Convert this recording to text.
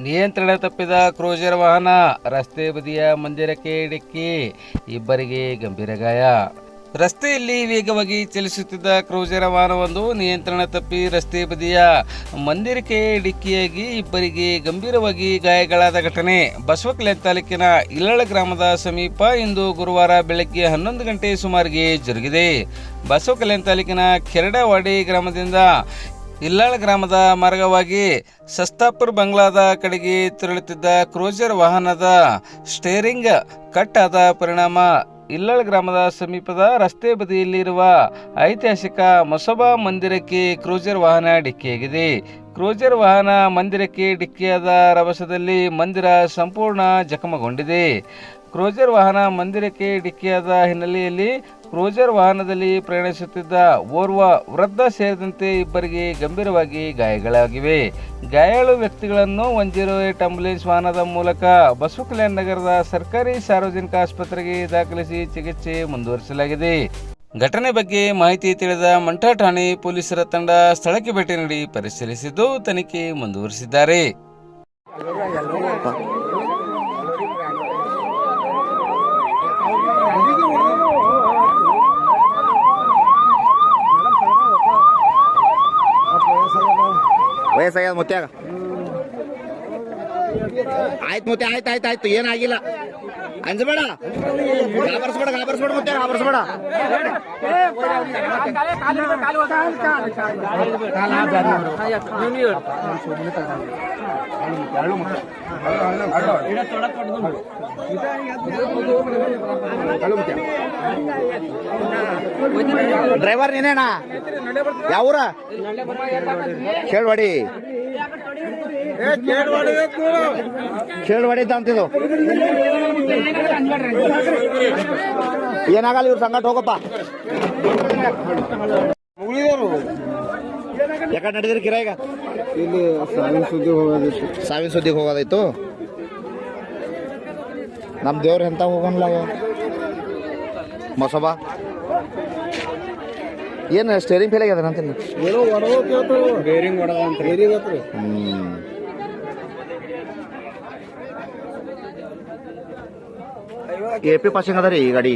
ನಿಯಂತ್ರಣ ತಪ್ಪಿದ ಕ್ರೂಸರ್ ವಾಹನ ರಸ್ತೆ ಬದಿಯ ಮಂದಿರಕ್ಕೆ ಡಿಕ್ಕಿ, ಇಬ್ಬರಿಗೆ ಗಂಭೀರ ಗಾಯ. ರಸ್ತೆಯಲ್ಲಿ ವೇಗವಾಗಿ ಚಲಿಸುತ್ತಿದ್ದ ಕ್ರೂಸರ್ ವಾಹನವೊಂದು ನಿಯಂತ್ರಣ ತಪ್ಪಿ ರಸ್ತೆ ಬದಿಯ ಮಂದಿರಕ್ಕೆ ಡಿಕ್ಕಿಯಾಗಿ ಇಬ್ಬರಿಗೆ ಗಂಭೀರವಾಗಿ ಗಾಯಗಳಾದ ಘಟನೆ ಬಸವಕಲ್ಯಾಣ ತಾಲೂಕಿನ ಇಲ್ಲಳ ಗ್ರಾಮದ ಸಮೀಪ ಇಂದು ಗುರುವಾರ ಬೆಳಗ್ಗೆ 11 ಗಂಟೆ ಸುಮಾರಿಗೆ ಜರುಗಿದೆ. ಬಸವಕಲ್ಯಾಣ ತಾಲೂಕಿನ ಕೆರಡವಾಡಿ ಗ್ರಾಮದಿಂದ ಇಲ್ಲಾಳ ಗ್ರಾಮದ ಮಾರ್ಗವಾಗಿ ಸಸ್ತಾಪುರ್ ಬಂಗ್ಲಾದ ಕಡೆಗೆ ತೆರಳುತ್ತಿದ್ದ ಕ್ರೂಸರ್ ವಾಹನದ ಸ್ಟೇರಿಂಗ್ ಕಟ್ ಆದ ಪರಿಣಾಮ ಇಲ್ಲಾಳ ಗ್ರಾಮದ ಸಮೀಪದ ರಸ್ತೆ ಬದಿಯಲ್ಲಿರುವ ಐತಿಹಾಸಿಕ ಮಸೊಬಾ ಮಂದಿರಕ್ಕೆ ಕ್ರೂಸರ್ ವಾಹನ ಡಿಕ್ಕಿಯಾಗಿದೆ. ಕ್ರೂಸರ್ ವಾಹನ ಮಂದಿರಕ್ಕೆ ಡಿಕ್ಕಿಯಾದ ರಭಸದಲ್ಲಿ ಮಂದಿರ ಸಂಪೂರ್ಣ ಜಖಮಗೊಂಡಿದೆ. ಕ್ರೂಸರ್ ವಾಹನ ಮಂದಿರಕ್ಕೆ ಡಿಕ್ಕಿಯಾದ ಹಿನ್ನೆಲೆಯಲ್ಲಿ ಕ್ರೂಸರ್ ವಾಹನದಲ್ಲಿ ಪ್ರಯಾಣಿಸುತ್ತಿದ್ದ ಓರ್ವ ವೃದ್ಧ ಸೇರಿದಂತೆ ಇಬ್ಬರಿಗೆ ಗಂಭೀರವಾಗಿ ಗಾಯಗಳಾಗಿವೆ. ಗಾಯಾಳು ವ್ಯಕ್ತಿಗಳನ್ನು 108 ಆಂಬ್ಯುಲೆನ್ಸ್ ವಾಹನದ ಮೂಲಕ ಬಸವಕಲ್ಯಾಣ ನಗರದ ಸರ್ಕಾರಿ ಸಾರ್ವಜನಿಕ ಆಸ್ಪತ್ರೆಗೆ ದಾಖಲಿಸಿ ಚಿಕಿತ್ಸೆ ಮುಂದುವರಿಸಲಾಗಿದೆ. ಘಟನೆ ಬಗ್ಗೆ ಮಾಹಿತಿ ತಿಳಿದ ಮಂಠಾ ಠಾಣೆ ಪೊಲೀಸರ ತಂಡ ಸ್ಥಳಕ್ಕೆ ಭೇಟಿ ನೀಡಿ ಪರಿಶೀಲಿಸಿದ್ದು ತನಿಖೆ ಮುಂದುವರಿಸಿದ್ದಾರೆ. ವಯಸ್ಸಾಗ್ಯದ ಮುತ್ಯಾಗ ಆಯ್ತು ಮುತ್ಯ ಆಯ್ತು ಏನಾಗಿಲ್ಲ ಅಂಜಬೇಡ ಗಾಬರ್ಸ್ಬೇಡ ಮುತ್ಯಾಗ ಗಾಬರ್ಸ್ಬೇಡ ಡ್ರೈವರ್ ನೀನೇನಾ ಯಾವೂರ ಕೇಳ್ವಾಡಿ ಅಂತಿದ್ದು ಏನಾಗಲ್ಲ ಇವ್ರ ಸಂಗಟ ಹೋಗಪ್ಪ ಯಾಕಡೆ ನಡೆದಿರಿ ಕಿರ ಈಗ ಇಲ್ಲಿ ಸಾವಿನ ಸುದ್ದಿಗೆ ಹೋಗೋದಾಯ್ತು. ನಮ್ಮ ದೇವ್ರ ಎಂತ ಹೋಗೋಣ ಮಸಬಾ ಏನು ಸ್ಟೇರಿಂಗ್ ಫೇಲ್ ಆಗ್ಯದ ಅಂತೀನಿ ಏನೋ ಬೇರಿಂಗ್ AP ಪಾಸಿಂಗ್ ಅದ ರೀ ಈ ಗಾಡಿ.